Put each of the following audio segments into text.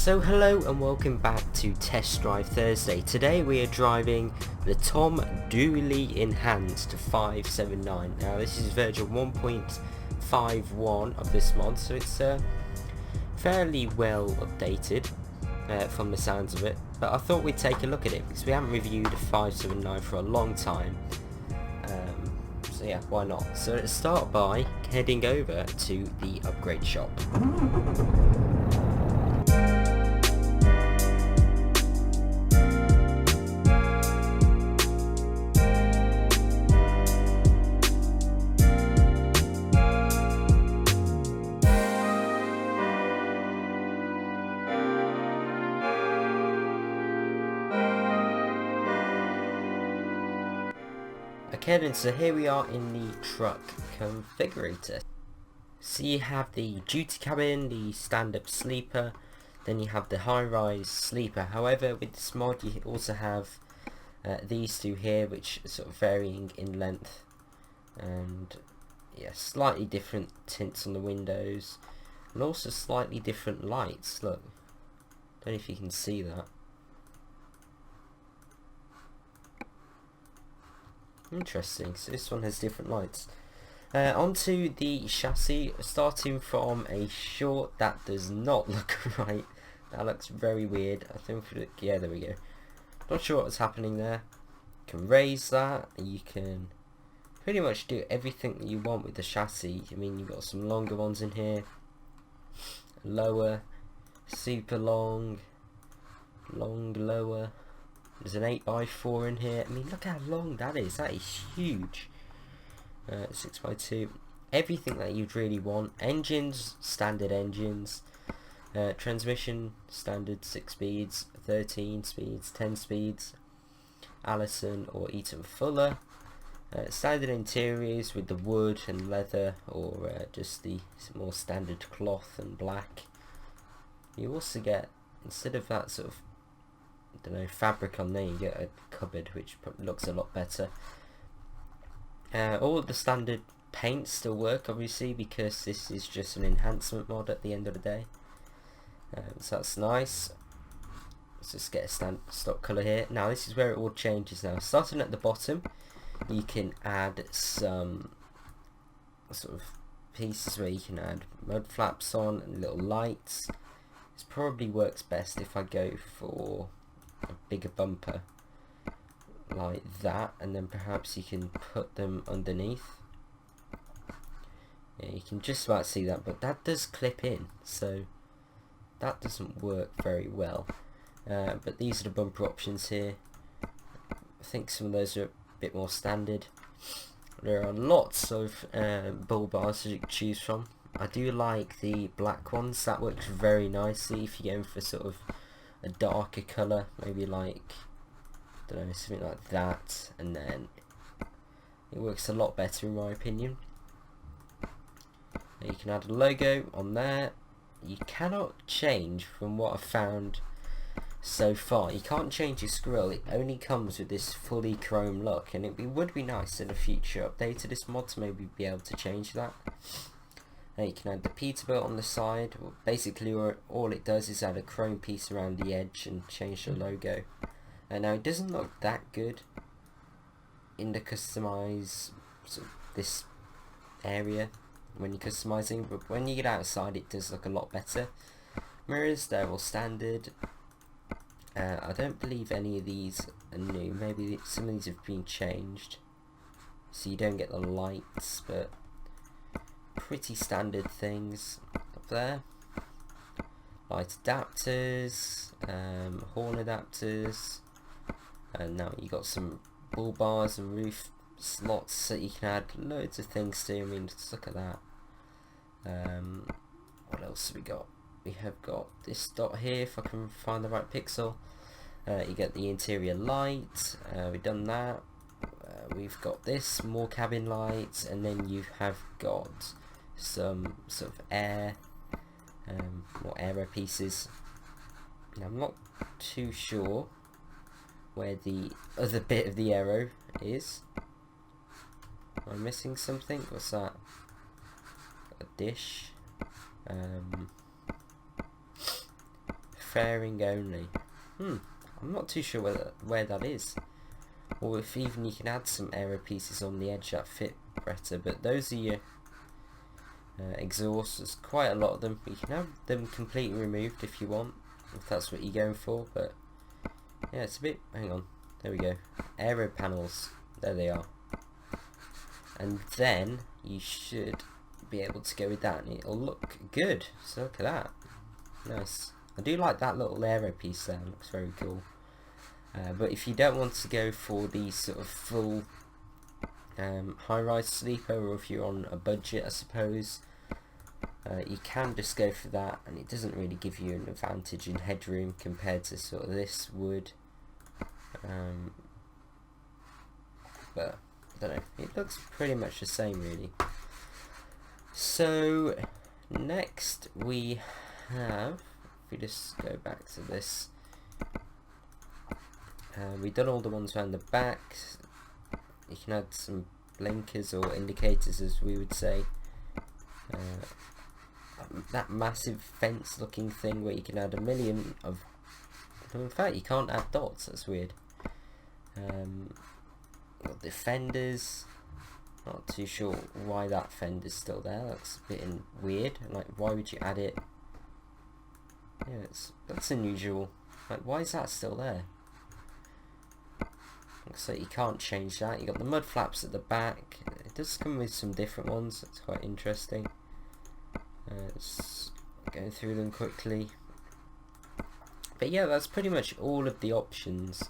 So hello and welcome back to Test Drive Thursday. Today we are driving the Tom Dooley Enhanced 579. Now this is version 1.5.1 of this mod, so it's fairly well updated from the sounds of it. But I thought we'd take a look at it because we haven't reviewed a 579 for a long time. So yeah, why not? So let's start by heading over to the upgrade shop. Okay then, so here we are in the truck configurator. So you have the duty cabin, the stand-up sleeper, then you have the high-rise sleeper. However, with this mod you also have these two here, which are sort of varying in length, and yeah, slightly different tints on the windows, and also slightly different lights. Look, don't know if you can see that. Interesting, so this one has different lights. Onto the chassis, starting from a short, that does not look right. That looks very weird. I think, yeah, there we go. Not sure what's happening there. You can raise that, you can pretty much do everything that you want with the chassis. I mean, you've got some longer ones in here, lower, super long, lower. There's an 8x4 in here. I mean, look how long that is. That is huge. 6x2. Everything that you'd really want. Engines, standard engines. Transmission, standard 6 speeds, 13 speeds, 10 speeds. Allison or Eaton Fuller. Standard interiors with the wood and leather, or just the more standard cloth and black. You also get, instead of that sort of, I don't know, fabric on there, you get a cupboard which looks a lot better. All of the standard paints still work, obviously, because this is just an enhancement mod at the end of the day. So that's nice. Let's just get a stock colour here. Now this is where it all changes now. Starting at the bottom, you can add some sort of pieces where you can add mud flaps on and little lights. This probably works best if I go for a bigger bumper like that, and then perhaps you can put them underneath. Yeah, you can just about see that, but that does clip in, so that doesn't work very well. But these are the bumper options here. I think some of those are a bit more standard. There are lots of bull bars to choose from. I do like the black ones. That works very nicely if you're going for sort of a darker colour, maybe like, I don't know, something like that, and then it works a lot better in my opinion. Now you can add a logo on there. You cannot change, from what I've found so far, you can't change your scroll. It only comes with this fully chrome look, and it would be nice in a future update to this mod to maybe be able to change that. Now you can add the Peterbilt on the side. Well, basically all it does is add a chrome piece around the edge and change the logo. And now it doesn't look that good in the customize, sort of this area when you're customizing, but when you get outside it does look a lot better. Mirrors, they're all standard. I don't believe any of these are new. Maybe some of these have been changed, so you don't get the lights, but pretty standard things up there. Light adapters, horn adapters, and now you got some bull bars and roof slots that you can add loads of things to. I mean, just look at that. What else have we got? We have got this dot here, if I can find the right pixel. You get the interior light, we've done that. We've got this, more cabin lights, and then you have got some sort of air, more aero pieces. Now, I'm not too sure where the other bit of the aero is. Am I missing something? What's that? A dish. fairing only. I'm not too sure where that is. Or if even you can add some aero pieces on the edge that fit better. But those are your exhausts. There's quite a lot of them. You can have them completely removed if you want, if that's what you're going for. But yeah, it's a bit... hang on. There we go. Aero panels. There they are. And then you should be able to go with that and it'll look good. So look at that. Nice. I do like that little aero piece there. It looks very cool. But if you don't want to go for the sort of full high-rise sleeper, or if you're on a budget, I suppose, you can just go for that, and it doesn't really give you an advantage in headroom compared to sort of this would. But I don't know, it looks pretty much the same really. So next we have, if we just go back to this, we've done all the ones around the back. You can add some blinkers or indicators, as we would say. That massive fence looking thing where you can add a million of... in fact you can't add dots, that's weird. Got the fenders. Not too sure why that fender's still there. That's a bit weird. Like, why would you add it? Yeah, that's unusual. Like, why is that still there? Looks like you can't change that. You got the mud flaps at the back. It does come with some different ones. That's quite interesting. Let's go through them quickly. But yeah, that's pretty much all of the options.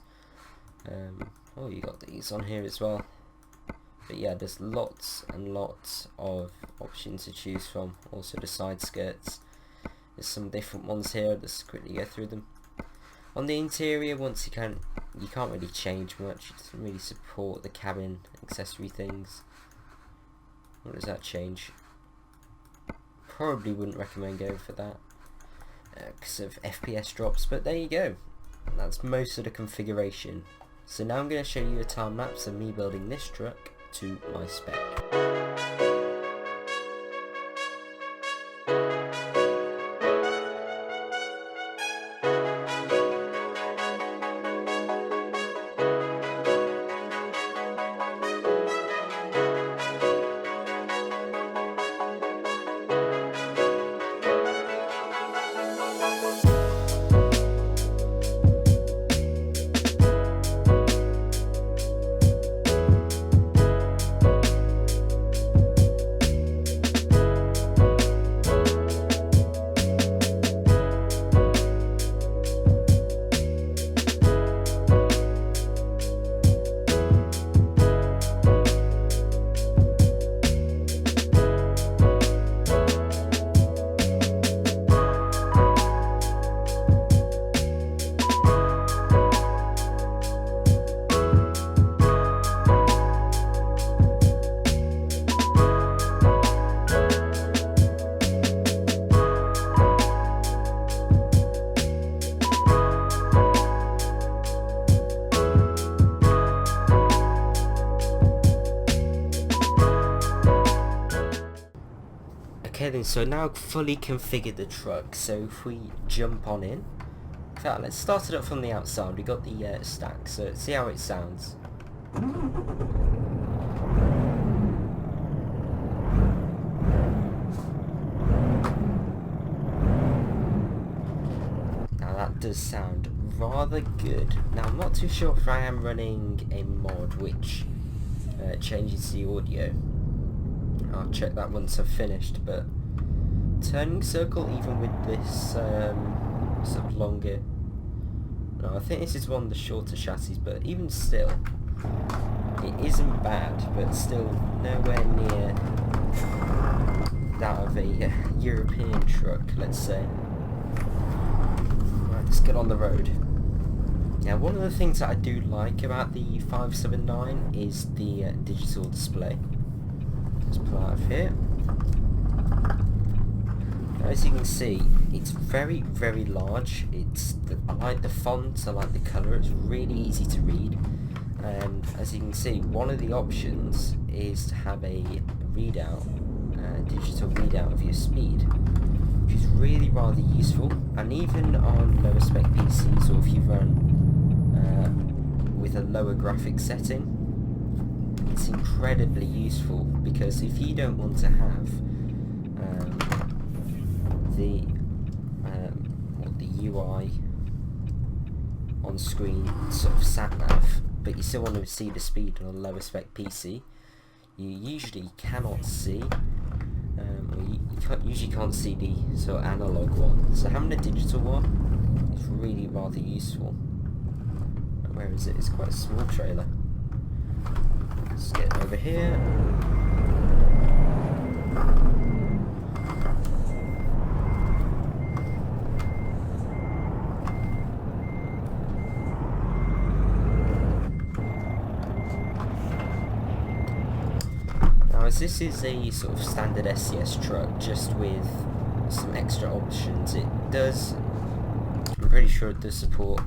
Oh, you got these on here as well. But yeah, there's lots and lots of options to choose from. Also the side skirts. There's some different ones here. Let's quickly go through them. On the interior, once you can't really change much. It doesn't really support the cabin accessory things. What does that change? Probably wouldn't recommend going for that because of FPS drops, but there you go. That's most of the configuration. So now I'm going to show you a time lapse of me building this truck to my spec. Okay then, so now I've fully configured the truck. So if we jump on in, in fact, let's start it up from the outside. We got the stack, so let's see how it sounds. Now that does sound rather good. Now I'm not too sure if I am running a mod which changes the audio. I'll check that once I've finished, but turning circle even with this sort of longer... No, I think this is one of the shorter chassis, but even still, it isn't bad, but still nowhere near that of a European truck, let's say. Right, let's get on the road. Now, one of the things that I do like about the 579 is the digital display. Let's pull out of here. As you can see, it's very, very large. I like the font, I like the colour, it's really easy to read. And as you can see, one of the options is to have a readout, digital readout of your speed, which is really rather useful, and even on lower spec PCs, or if you run with a lower graphics setting, it's incredibly useful, because if you don't want to have the UI on screen sort of sat nav, but you still want to see the speed on a lower spec PC, you usually cannot see, or you usually can't see the sort of analog one. So having a digital one is really rather useful. Where is it? It's quite a small trailer. Let's get over here. As this is a sort of standard SCS truck, just with some extra options, it does, I'm pretty sure it does support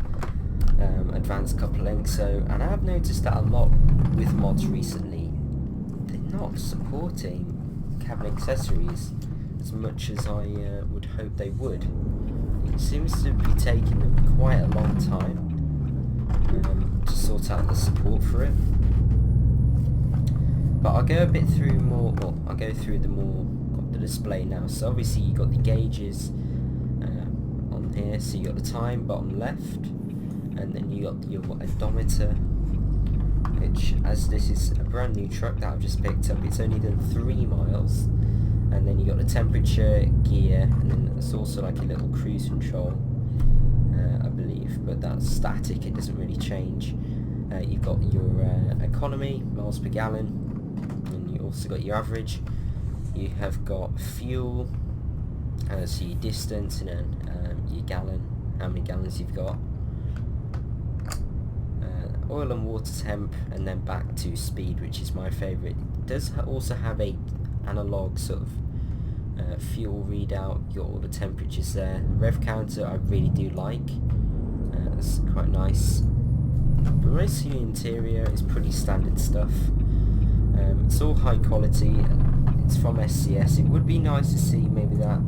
advanced coupling. So, and I have noticed that a lot with mods recently, they're not supporting cabin accessories as much as I would hope they would. It seems to be taking them quite a long time to sort out the support for it. But I'll go a bit through more, well, I'll go through the more of the display now. So obviously you got the gauges on here, so you got the time bottom left, and then you got your odometer, which, as this is a brand new truck that I've just picked up, it's only done 3 miles. And then you got the temperature, gear, and then there's also like a little cruise control, I believe, but that's static, it doesn't really change. You've got your economy, miles per gallon, and you also got your average. You have got fuel, so your distance, and then your gallon, how many gallons you've got, oil and water temp, and then back to speed, which is my favourite. It does also have a analog sort of fuel readout. You got all the temperatures there. The rev counter I really do like, that's quite nice. But most of the interior is pretty standard stuff. It's all high quality. It's from SCS. It would be nice to see maybe that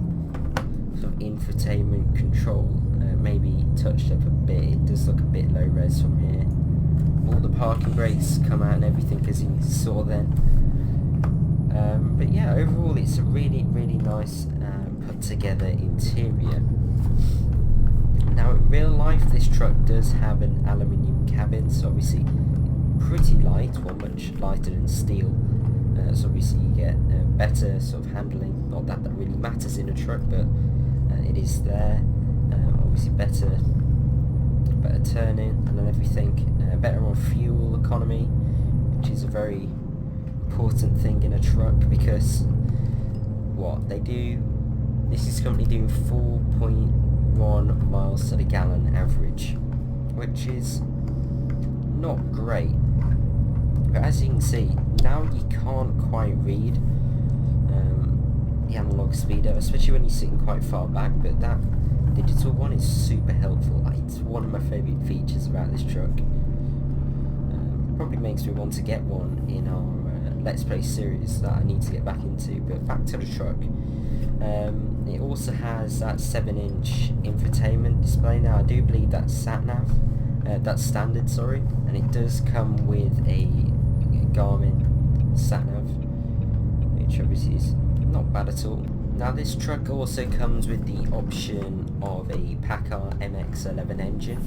sort of infotainment control maybe touched up a bit. It does look a bit low res from here. All the parking brakes come out and everything, as you saw then. But yeah, overall it's a really nice put together interior. Now in real life this truck does have an aluminium cabin, so obviously pretty light, well much lighter than steel, so obviously you get better sort of handling. Not that that really matters in a truck, but it is there. Obviously better turning and then everything, better on fuel economy, which is a very important thing in a truck, because what they do, this is currently doing 4.1 miles to the gallon average, which is not great. But as you can see, now you can't quite read the analog speedo, especially when you're sitting quite far back, but that digital one is super helpful. It's one of my favourite features about this truck. Probably makes me want to get one in our Let's Play series that I need to get back into. But back to the truck. It also has that 7-inch infotainment display. Now I do believe that's sat-nav, that's standard, sorry, and it does come with a Garmin sat-nav, which obviously is not bad at all. Now this truck also comes with the option of a Packard MX-11 engine.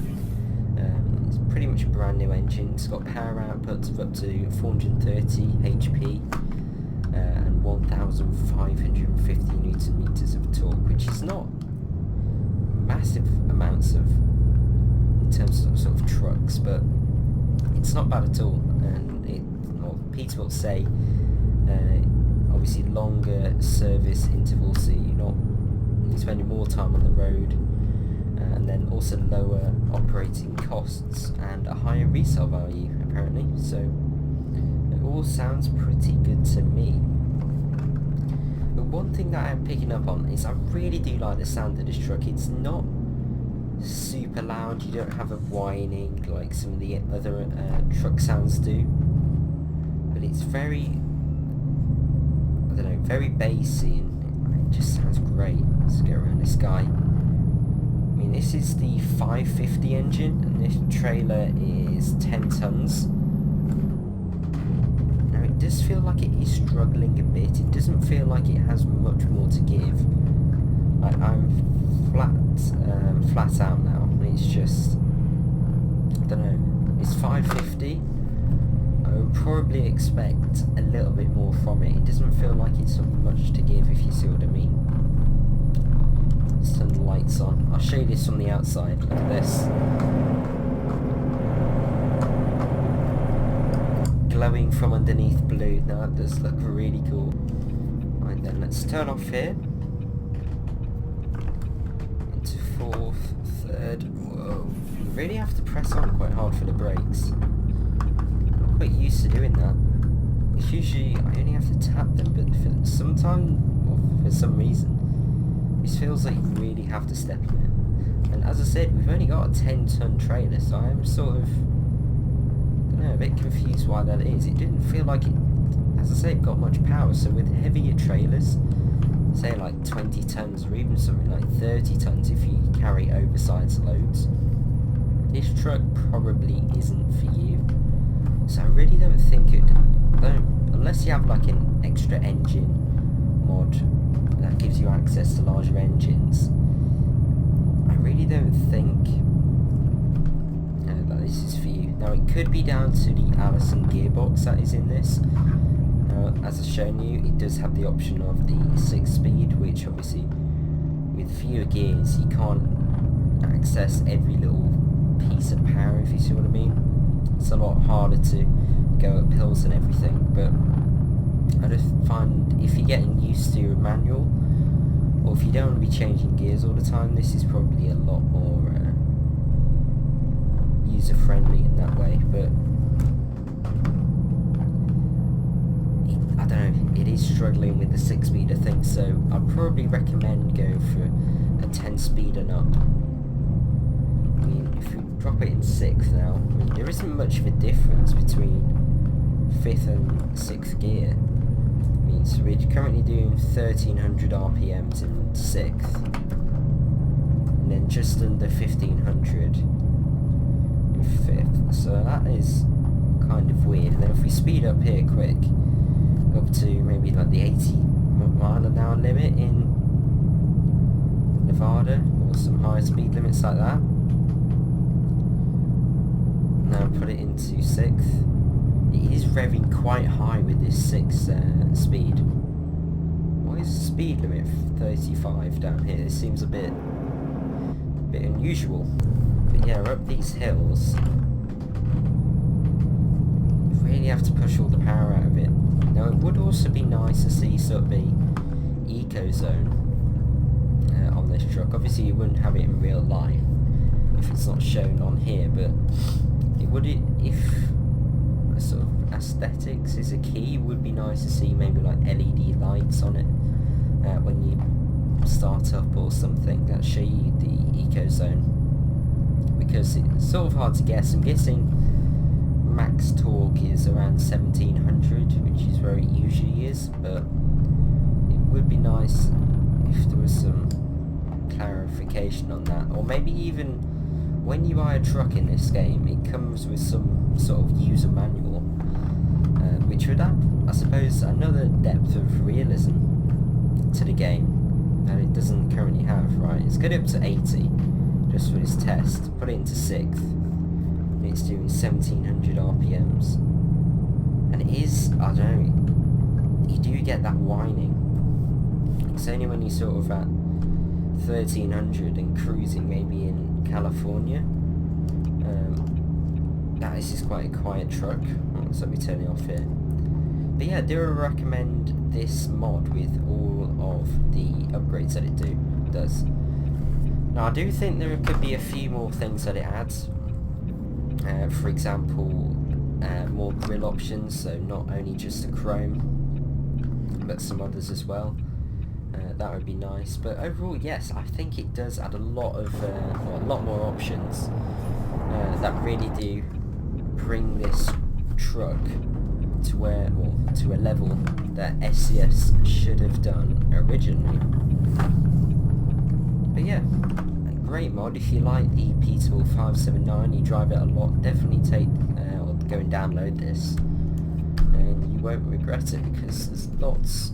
It's pretty much a brand new engine. It's got power outputs of up to 430 HP and 1,550 Newton meters of torque, which is not massive amounts of in terms of sort of trucks, but it's not bad at all. And it, well, Peterbilt say obviously longer service intervals, so you're spending more time on the road, and then also lower operating costs and a higher resale value apparently. So it all sounds pretty good to me. But one thing that I'm picking up on is I really do like the sound of this truck. It's not super loud, you don't have a whining like some of the other truck sounds do, but it's very, I don't know, very bassy, and just sounds great. Let's go around this guy. I mean, this is the 550 engine, and this trailer is 10 tons. Now, it does feel like it is struggling a bit. It doesn't feel like it has much more to give. Like, I'm flat out now. It's just, I don't know. It's 550. I would probably expect a little bit more from it. It doesn't feel like it's much to give, if you see what I mean. Let's turn the lights on. I'll show you this from the outside. Look at this. Glowing from underneath blue. Now that does look really cool. Right then, let's turn off here. Into fourth, third. Whoa. You really have to press on quite hard for the brakes. I'm quite used to doing that. It's usually, I only have to tap them, but for some reason, this feels like you really have to step in it. And as I said, we've only got a 10-ton trailer, so I'm sort of, I don't know, a bit confused why that is. It didn't feel like it, as I say, got much power. So with heavier trailers, say like 20 tons or even something like 30 tons if you carry oversized loads, this truck probably isn't for you. So I really don't think unless you have like an extra engine mod that gives you access to larger engines, I really don't think that this is for you. Now, it could be down to the Allison gearbox that is in this. As I've shown you, it does have the option of the 6-speed, which obviously with fewer gears you can't access every little piece of power, if you see what I mean. It's a lot harder to go up hills and everything, but I just find if you're getting used to a manual, or if you don't want to be changing gears all the time, this is probably a lot more user-friendly in that way. But I don't know, it is struggling with the 6-speed, I think, so I'd probably recommend going for a 10-speed and up. I mean, if we drop it in 6th now, I mean, there isn't much of a difference between 5th and 6th gear. I mean, so we're currently doing 1300 RPMs in 6th, and then just under 1500 in 5th, so that is kind of weird. And then if we speed up here quick, up to maybe like the 80 mile an hour limit in Nevada, or some higher speed limits like that. Now put it into 6th. It is revving quite high with this 6th speed. Why is the speed limit 35 down here? This seems a bit unusual. But yeah, up these hills, you really have to push all the power out of it. Now, it would also be nice to see sort of a eco zone on this truck. Obviously, you wouldn't have it in real life if it's not shown on here, but it would, if sort of aesthetics is a key, it would be nice to see maybe like LED lights on it when you start up or something that show you the eco zone, because it's sort of hard to guess. I'm guessing max torque is around 1700, which is where it usually is, but it would be nice if there was some clarification on that. Or maybe even when you buy a truck in this game, it comes with some sort of user manual, which would add, I suppose, another depth of realism to the game that it doesn't currently have. Right, it's got up to 80 just for this test. Put it into 6th. It's doing 1700 RPMs, and it is, I don't know, you do get that whining. It's only when you're sort of at 1300 and cruising maybe in California that this is quite a quiet truck. So let me turn it off here. But yeah, I do recommend this mod with all of the upgrades that it does. Now, I do think there could be a few more things that it adds. For example, more grille options, so not only just the chrome, but some others as well. That would be nice. But overall, yes, I think it does add a lot more options that really do bring this truck to where, or to a level that SCS should have done originally. But yeah, a great mod. If you like the Peterbilt 579, you drive it a lot, definitely take or go and download this, and you won't regret it, because there's lots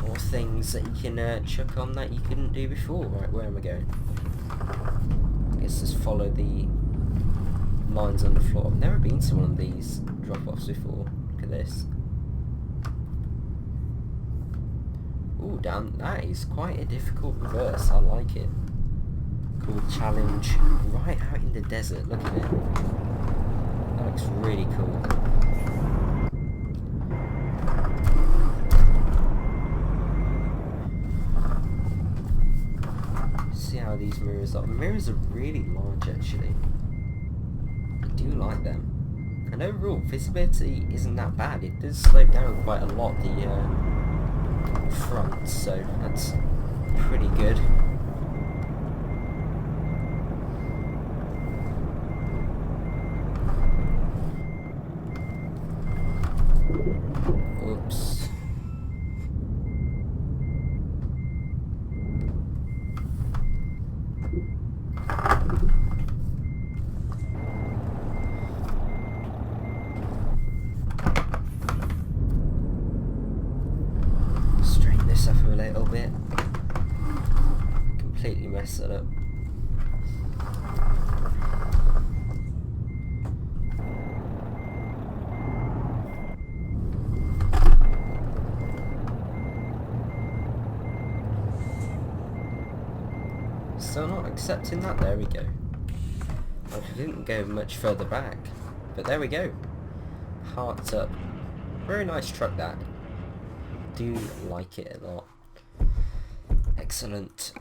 more things that you can chuck on that you couldn't do before. Right, where am I going? I guess just follow the lines on the floor. I've never been to one of these drop-offs before. Look at this. Ooh, damn, that is quite a difficult reverse. I like it. Cool challenge right out in the desert. Look at it. That looks really cool. See how these mirrors are. Mirrors are really large, actually. I do like them. And overall, visibility isn't that bad. It does slow down quite a lot, the front, so that's pretty good. Oops. Up a little bit. Completely messed it up. Still not accepting that. There we go. I didn't go much further back, but there we go. Hearts up. Very nice truck, that. Do like it a lot. Excellent.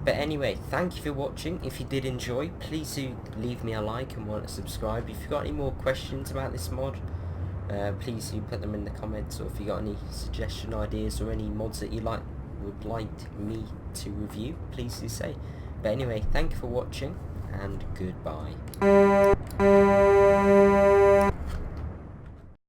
But anyway, thank you for watching. If you did enjoy, please do leave me a like and want to subscribe. If you've got any more questions about this mod, please do put them in the comments, or if you got any suggestion ideas or any mods that you would like me to review, please do say. But anyway, thank you for watching, and goodbye.